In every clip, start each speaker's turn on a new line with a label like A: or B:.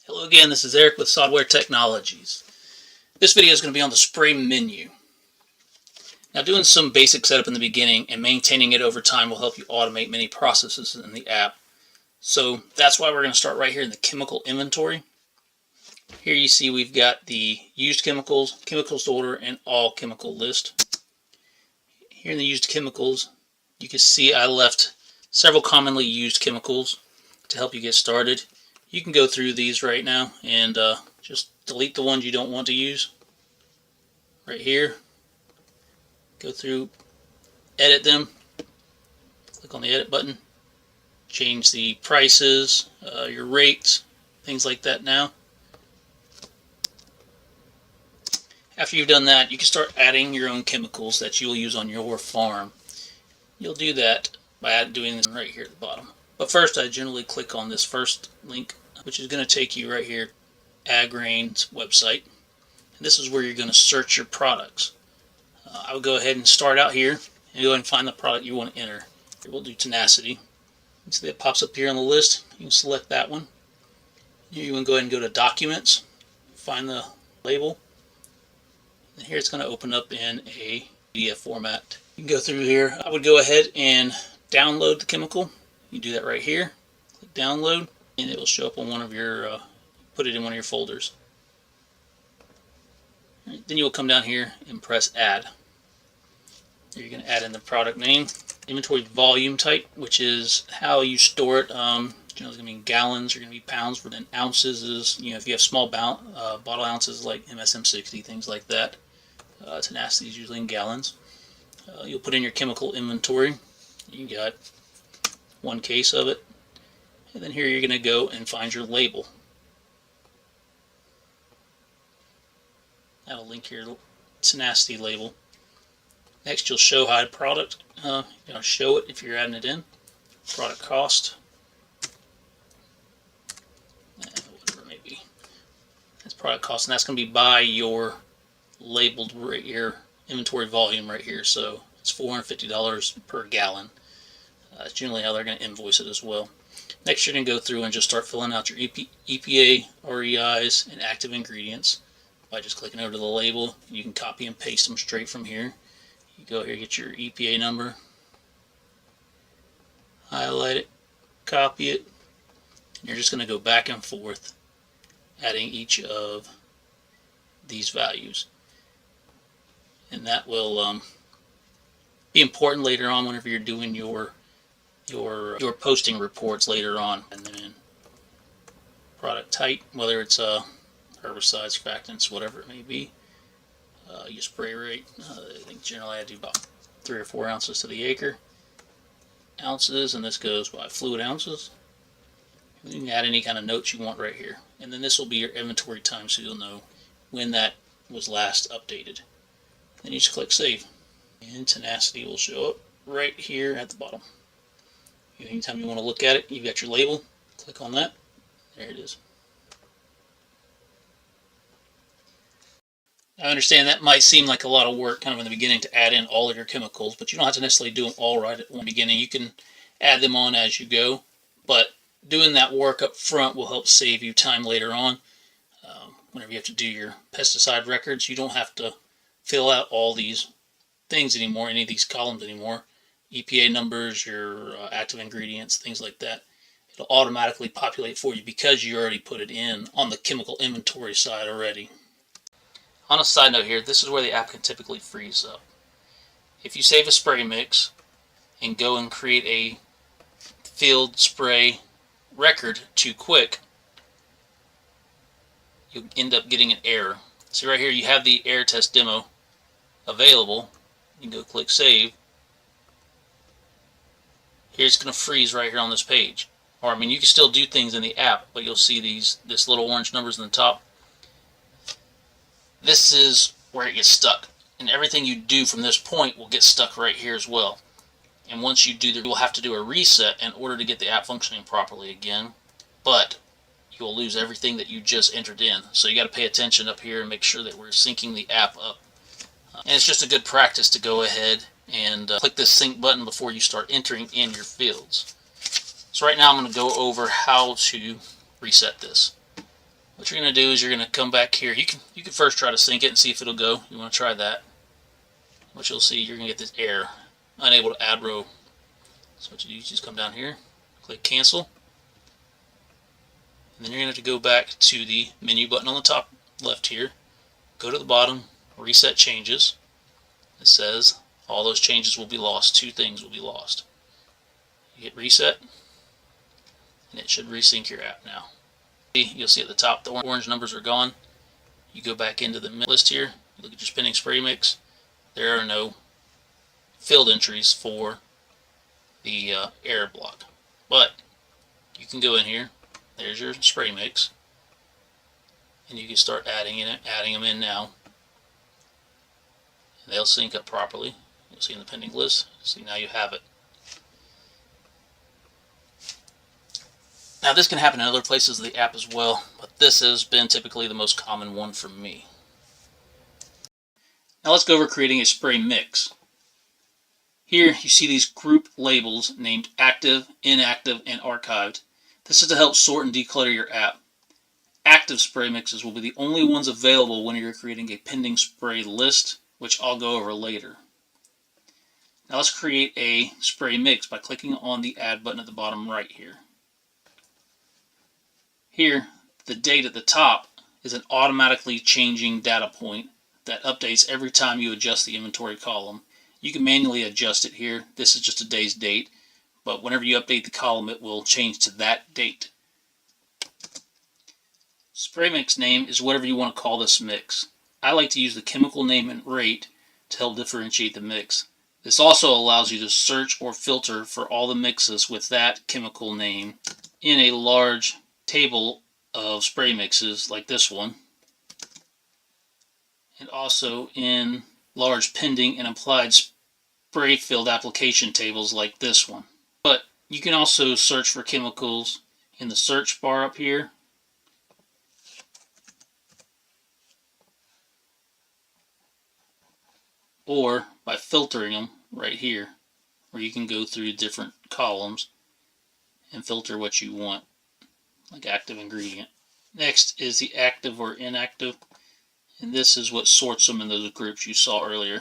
A: Hello again, this is Eric with Sodware Technologies. This video is going to be on the spray menu. Now, doing some basic setup in the beginning and maintaining it over time will help you automate many processes in the app. So that's why we're going to start right here in the chemical inventory. Here you see we've got the used chemicals, chemicals to order, and all chemical list. Here in the used chemicals, you can see I left several commonly used chemicals to help you get started. You can go through these right now and just delete the ones you don't want to use. Right here, go through, edit them, click on the edit button, change the prices, your rates, things like that now. After you've done that, you can start adding your own chemicals that you'll use on your farm. You'll do that by doing this right here at the bottom. But first, I generally click on this first link, which is going to take you right here, Agrain's website. And this is where you're going to search your products. I will go ahead and start out here and go ahead and find the product you want to enter. Here we'll do tenacity. You see that pops up here on the list. You can select that one. You can go ahead and go to Documents, find the label. And here it's going to open up in a PDF format. You can go through here. I would go ahead and download the chemical. You do that right here. Click download, and it will show up on one of your, put it in one of your folders. Right, then you'll come down here and press add. You're going to add in the product name, inventory volume type, which is how you store it. Generally it's going to be in gallons, or going to be pounds, but then ounces is, if you have small bottle ounces like MSM60, things like that. Tenacity is usually in gallons. You'll put in your chemical inventory. You got one case of it, and then here you're going to go and find your label. I have a link here, tenacity label. Next, you'll show hide product. Show it if you're adding it in. Product cost, whatever it may be. That's product cost, and that's going to be by your labeled right here inventory volume right here. So it's $450 per gallon. That's generally how they're going to invoice it as well. Next, you're going to go through and just start filling out your EPA, REIs, and active ingredients by just clicking over to the label. You can copy and paste them straight from here. You go here, get your EPA number, highlight it, copy it, and you're just going to go back and forth adding each of these values. And that will be important later on whenever you're doing your posting reports later on. And then product type, whether it's herbicides, surfactants, whatever it may be. Your spray rate, I think generally I do about 3 or 4 ounces to the acre. Ounces, and this goes by fluid ounces. You can add any kind of notes you want right here. And then this will be your inventory time, so you'll know when that was last updated. Then you just click save. And tenacity will show up right here at the bottom. Anytime you want to look at it, you've got your label. Click on that. There it is. I understand that might seem like a lot of work kind of in the beginning to add in all of your chemicals, but you don't have to necessarily do them all right at one beginning. You can add them on as you go, but doing that work up front will help save you time later on. Whenever you have to do your pesticide records, you don't have to fill out all these things anymore, any of these columns anymore. EPA numbers, your active ingredients, things like that. It'll automatically populate for you because you already put it in on the chemical inventory side already. On a side note here, this is where the app can typically freeze up. If you save a spray mix and go and create a field spray record too quick, you'll end up getting an error. See right here, you have the error test demo available. You can go click save. Here it's going to freeze right here on this page. Or I mean, you can still do things in the app, but you'll see this little orange numbers in the top. This is where it gets stuck, and everything you do from this point will get stuck right here as well. And once you do, you'll have to do a reset in order to get the app functioning properly again. But you'll lose everything that you just entered in. So you got to pay attention up here and make sure that we're syncing the app up. And it's just a good practice to go ahead and click this sync button before you start entering in your fields. So right now I'm going to go over how to reset this. What you're going to do is you're going to come back here. You can first try to sync it and see if it'll go. You want to try that. What you'll see, you're going to get this error, unable to add row. So what you do is just come down here, click cancel, and then you're going to have to go back to the menu button on the top left here, go to the bottom, reset changes. It says all those changes will be lost. 2 things will be lost. You hit reset, and it should resync your app now. You'll see at the top the orange numbers are gone. You go back into the list here, look at your spinning spray mix. There are no field entries for the error block, but you can go in here. There's your spray mix, and you can start adding them in now, and they'll sync up properly. You'll see in the pending list. See, now you have it. Now this can happen in other places of the app as well, but this has been typically the most common one for me. Now let's go over creating a spray mix. Here you see these group labels named active, inactive, and archived. This is to help sort and declutter your app. Active spray mixes will be the only ones available when you're creating a pending spray list, which I'll go over later. Now let's create a spray mix by clicking on the add button at the bottom right here. Here, the date at the top is an automatically changing data point that updates every time you adjust the inventory column. You can manually adjust it here. This is just today's date, but whenever you update the column, it will change to that date. Spray mix name is whatever you want to call this mix. I like to use the chemical name and rate to help differentiate the mix. This also allows you to search or filter for all the mixes with that chemical name in a large table of spray mixes like this one, and also in large pending and applied spray filled application tables like this one. But you can also search for chemicals in the search bar up here, or by filtering them right here, where you can go through different columns and filter what you want, like active ingredient. Next is the active or inactive, and this is what sorts them in those groups you saw earlier.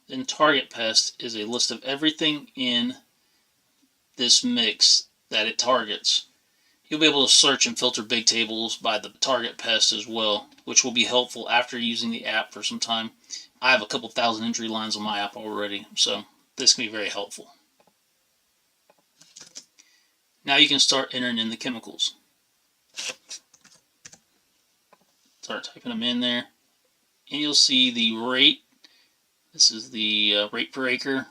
A: Then target pest is a list of everything in this mix that it targets. You'll be able to search and filter big tables by the target pest as well, which will be helpful after using the app for some time. I have a couple thousand entry lines on my app already, so this can be very helpful. Now you can start entering in the chemicals. Start typing them in there, and you'll see the rate. This is the rate per acre,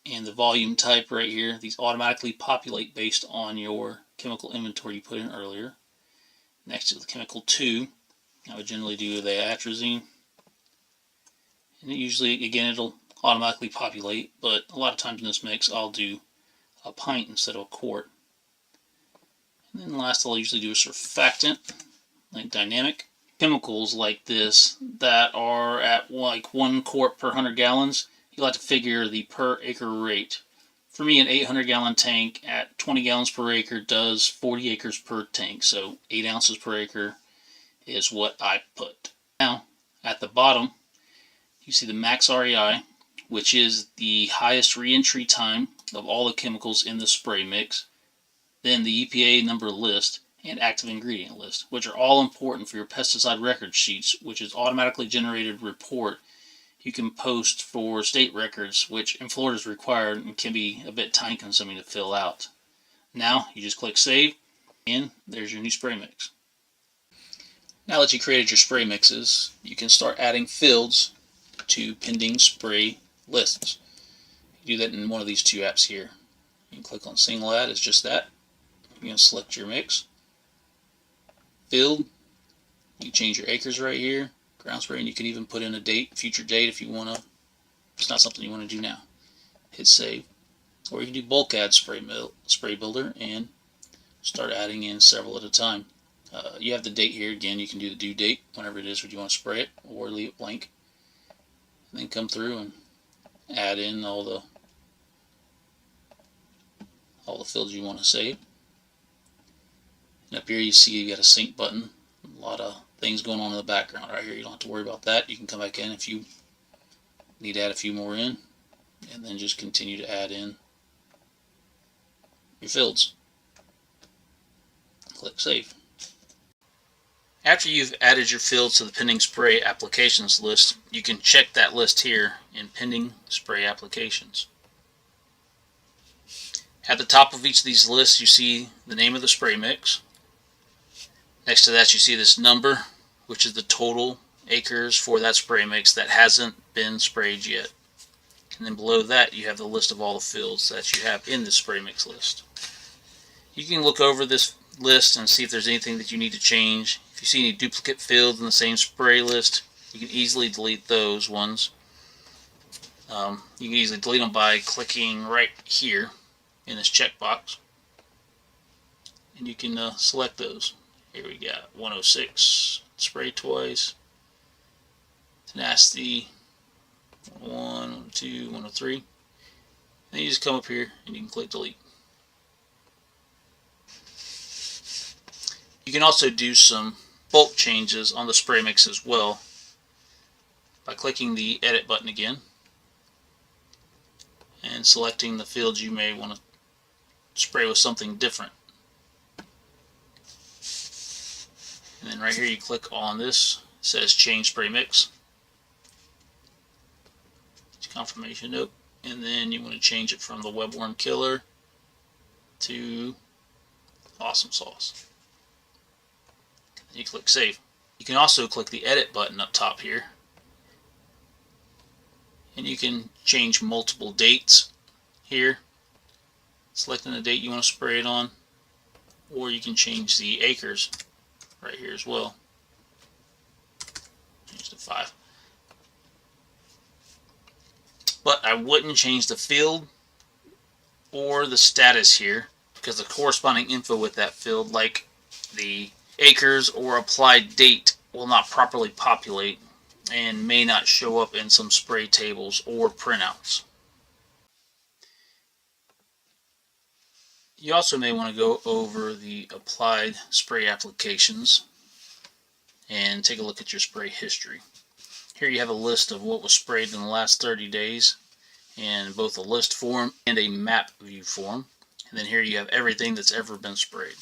A: and the volume type right here. These automatically populate based on your chemical inventory you put in earlier. Next is the chemical 2. I would generally do the atrazine, and usually, again, it'll automatically populate, but a lot of times in this mix I'll do a pint instead of a quart. And then last I'll usually do a surfactant, like dynamic. Chemicals like this that are at like 1 quart per 100 gallons, you'll have to figure the per acre rate. For me, an 800 gallon tank at 20 gallons per acre does 40 acres per tank, so 8 ounces per acre is what I put. Now, at the bottom, you see the max REI, which is the highest reentry time of all the chemicals in the spray mix, then the EPA number list, and active ingredient list, which are all important for your pesticide record sheets, which is automatically generated report you can post for state records, which in Florida is required and can be a bit time consuming to fill out. Now you just click save, and there's your new spray mix. Now that you created your spray mixes, you can start adding fields to pending spray lists. You do that in one of these 2 apps here. You can click on single add, it's just that. You're going to select your mix. Field, you change your acres right here, ground spray, and you can even put in a date, future date if you want to. It's not something you want to do now. Hit save. Or you can do bulk add spray builder and start adding in several at a time. You have the date here. Again, you can do the due date whenever it is when you want to spray it, or leave it blank. And then come through and add in all the fields you want to save. And up here you see you got a sync button. A lot of things going on in the background right here. You don't have to worry about that. You can come back in if you need to add a few more in, and then just continue to add in your fields. Click Save. After you've added your fields to the pending spray applications list, you can check that list here in pending spray applications. At the top of each of these lists you see the name of the spray mix. Next to that you see this number, which is the total acres for that spray mix that hasn't been sprayed yet. And then below that you have the list of all the fields that you have in this spray mix list. You can look over this list and see if there's anything that you need to change. If you see any duplicate fields in the same spray list, you can easily delete those ones. You can easily delete them by clicking right here in this checkbox, and you can select those. Here we got 106, spray twice, tenacity, 101, 102, 103. Then you just come up here and you can click delete. You can also do some bulk changes on the spray mix as well by clicking the edit button again and selecting the fields you may want to spray with something different. And then right here you click on this, it says change spray mix. Confirmation note, and then you want to change it from the webworm killer to awesome sauce. You click save. You can also click the edit button up top here, and you can change multiple dates here, selecting the date you want to spray it on, or you can change the acres right here as well. Change to 5. But I wouldn't change the field or the status here, because the corresponding info with that field, like the acres or applied date, will not properly populate and may not show up in some spray tables or printouts. You also may want to go over the applied spray applications and take a look at your spray history. Here you have a list of what was sprayed in the last 30 days in both a list form and a map view form. And then here you have everything that's ever been sprayed.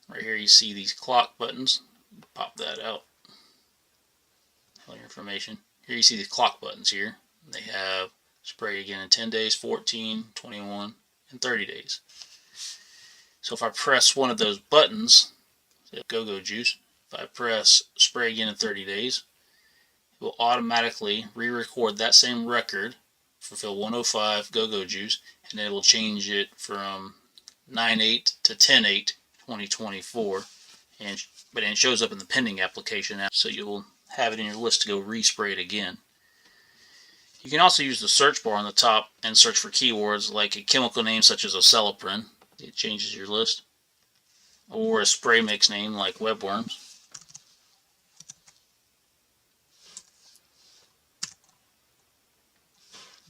A: Right here you see these clock buttons. Pop that out. All your information. Here you see these clock buttons here. They have spray again in 10 days, 14, 21, and 30 days. So if I press one of those buttons, Go-Go Juice, if I press spray again in 30 days, it will automatically re-record that same record for fill 105 Go-Go Juice, and then it will change it from 9/8 to 10/8 2024, but it shows up in the pending application now, so you'll have it in your list to go respray it again. You can also use the search bar on the top and search for keywords like a chemical name such as oceloprin. It changes your list, or a spray mix name like webworms.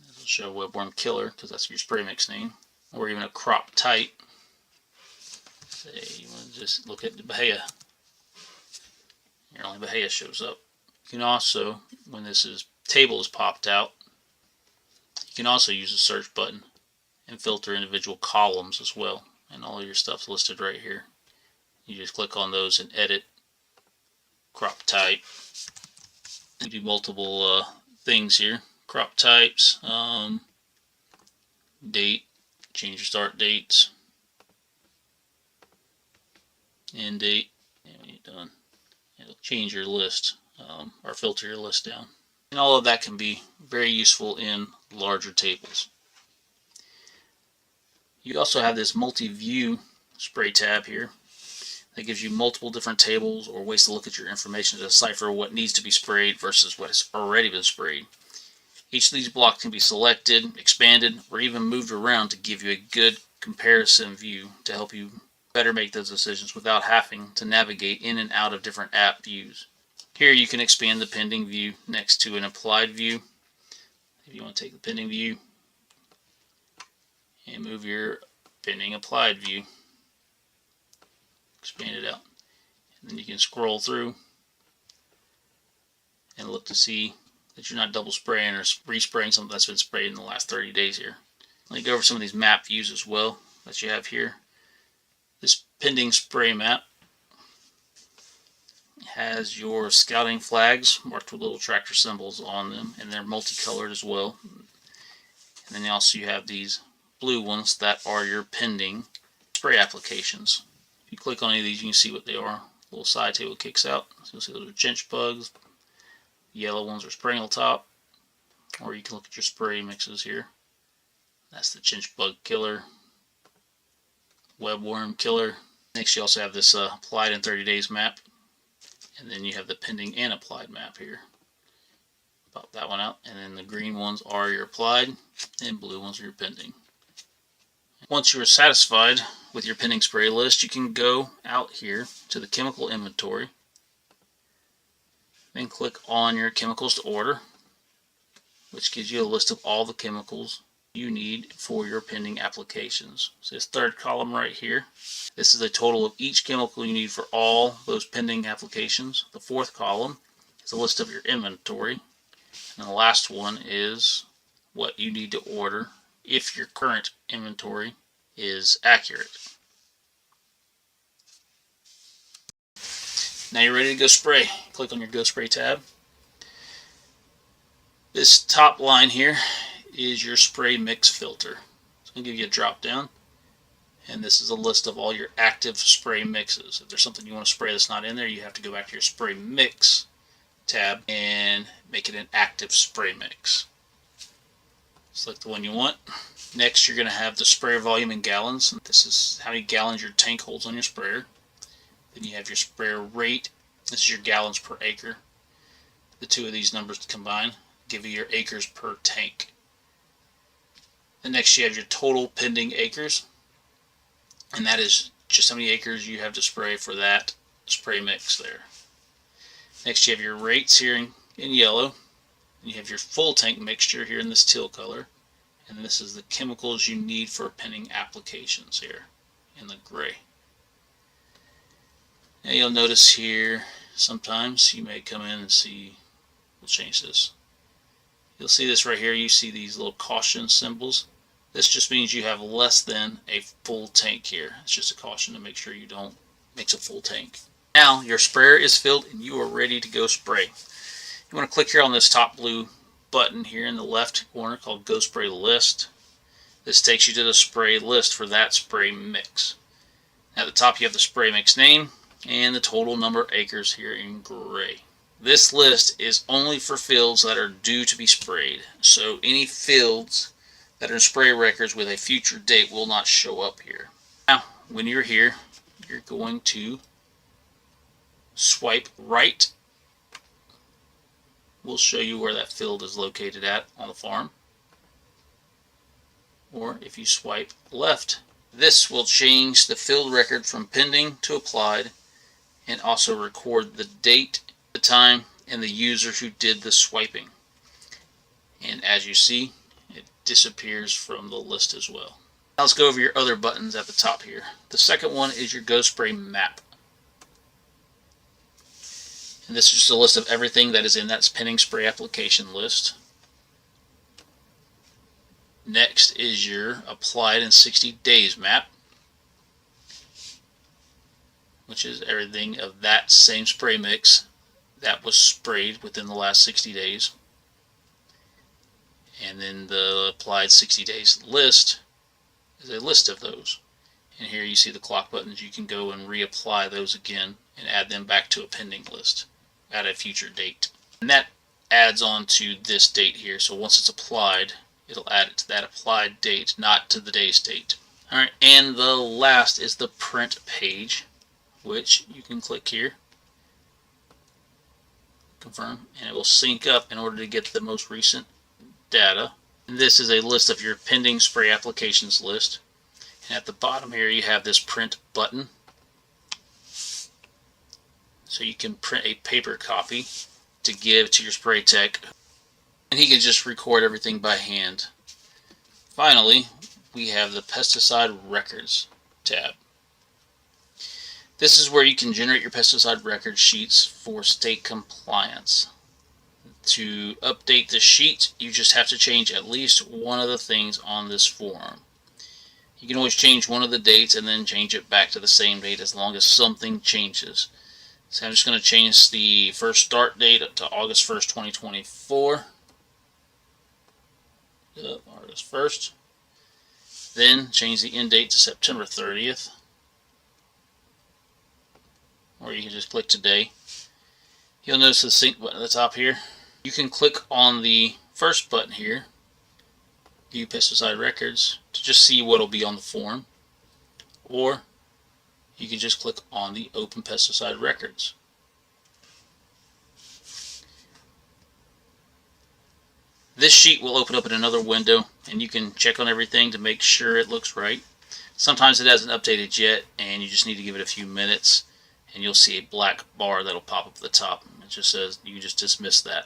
A: This will show webworm killer because that's your spray mix name, or even a crop type. Say you want to just look at the Bahia. Here only Bahia shows up. You can also, when this table is popped out, you can also use the search button and filter individual columns as well, and all your stuff's listed right here. You just click on those and edit, crop type. You do multiple things here. Crop types, date, change your start dates, end date, and when you're done, it'll change your list or filter your list down. And all of that can be very useful in larger tables. You also have this multi-view spray tab here that gives you multiple different tables or ways to look at your information to decipher what needs to be sprayed versus what has already been sprayed. Each of these blocks can be selected, expanded, or even moved around to give you a good comparison view to help you better make those decisions without having to navigate in and out of different app views. Here you can expand the pending view next to an applied view. If you want to take the pending view and move your pending applied view. expand it out. And then you can scroll through and look to see that you're not double spraying or respraying something that's been sprayed in the last 30 days here. Let me go over some of these map views as well that you have here. This pending spray map has your scouting flags marked with little tractor symbols on them, and they're multicolored as well. And then also you have these blue ones that are your pending spray applications. If you click on any of these, you can see what they are. A little side table kicks out. So you'll see those are chinch bugs. The yellow ones are springle top. Or you can look at your spray mixes here. That's the chinch bug killer, webworm killer. Next you also have this applied in 30 days map. And then you have the pending and applied map here. Pop that one out. And then the green ones are your applied and blue ones are your pending. Once you are satisfied with your pending spray list, you can go out here to the chemical inventory. Then click on your chemicals to order, which gives you a list of all the chemicals you need for your pending applications. So this third column right here, this is a total of each chemical you need for all those pending applications. The fourth column is a list of your inventory. And the last one is what you need to order if your current inventory is accurate. Now you're ready to go spray. Click on your Go Spray tab. This top line here is your spray mix filter. It's going to give you a drop down, and this is a list of all your active spray mixes. If there's something you want to spray that's not in there, you have to go back to your spray mix tab and make it an active spray mix. Select the one you want. Next you're going to have the sprayer volume in gallons. This is how many gallons your tank holds on your sprayer. Then you have your sprayer rate. This is your gallons per acre. The two of these numbers combined give you your acres per tank. And next you have your total pending acres, and that is just how many acres you have to spray for that spray mix there. Next you have your rates here in yellow, and you have your full tank mixture here in this teal color, and this is the chemicals you need for pending applications here in the gray. Now you'll notice here sometimes you may come in and see, we'll change this. You'll see this right here, you see these little caution symbols. This just means you have less than a full tank here. It's just a caution to make sure you don't mix a full tank. Now your sprayer is filled and you are ready to go spray. You want to click here on this top blue button here in the left corner called Go Spray List. This takes you to the spray list for that spray mix. At the top you have the spray mix name and the total number of acres here in gray. This list is only for fields that are due to be sprayed, so any fields that are in spray records with a future date will not show up here. Now, when you're here, you're going to swipe right. We'll show you where that field is located at on the farm. Or if you swipe left, this will change the field record from pending to applied and also record the date, the time, and the user who did the swiping. And as you see, it disappears from the list as well. Now let's go over your other buttons at the top here. The second one is your Go Spray Map. And this is just a list of everything that is in that pending spray application list. Next is your Applied in 60 Days map, which is everything of that same spray mix that was sprayed within the last 60 days. And then the Applied 60 Days list is a list of those. And here you see the clock buttons. You can go and reapply those again and add them back to a pending list at a future date. And that adds on to this date here. So once it's applied, it'll add it to that applied date, not to the day's date. Alright, and the last is the print page, which you can click here, confirm, and it will sync up in order to get the most recent data. And this is a list of your pending spray applications list. And at the bottom here you have this print button. So you can print a paper copy to give to your spray tech, and he can just record everything by hand. Finally, we have the pesticide records tab. This is where you can generate your pesticide record sheets for state compliance. To update the sheet, you just have to change at least one of the things on this form. You can always change one of the dates and then change it back to the same date as long as something changes. So I'm just going to change the first start date up to August 1st, 2024. August 1st. Then change the end date to September 30th. Or you can just click today. You'll notice the sync button at the top here. You can click on the first button here, View Pesticide Records, to just see what will be on the form. Or you can just click on the Open Pesticide Records. This sheet will open up in another window, and you can check on everything to make sure it looks right. Sometimes it hasn't updated yet, and you just need to give it a few minutes, and you'll see a black bar that'll pop up at the top. It just says you can just dismiss that.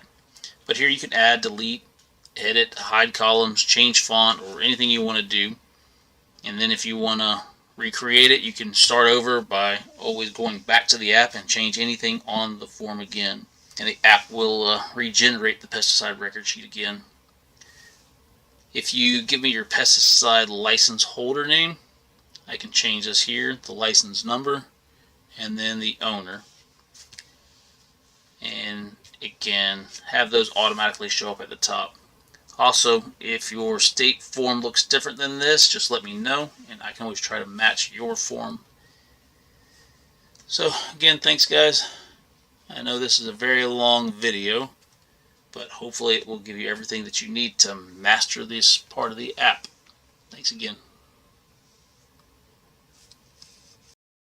A: But here you can add, delete, edit, hide columns, change font, or anything you want to do. And then if you want to recreate it, you can start over by always going back to the app and change anything on the form again. And the app will regenerate the pesticide record sheet again. If you give me your pesticide license holder name, I can change this here, the license number, and then the owner. And it can have those automatically show up at the top. Also, if your state form looks different than this, just let me know, and I can always try to match your form. So again, thanks guys. I know this is a very long video, but hopefully it will give you everything that you need to master this part of the app. Thanks again.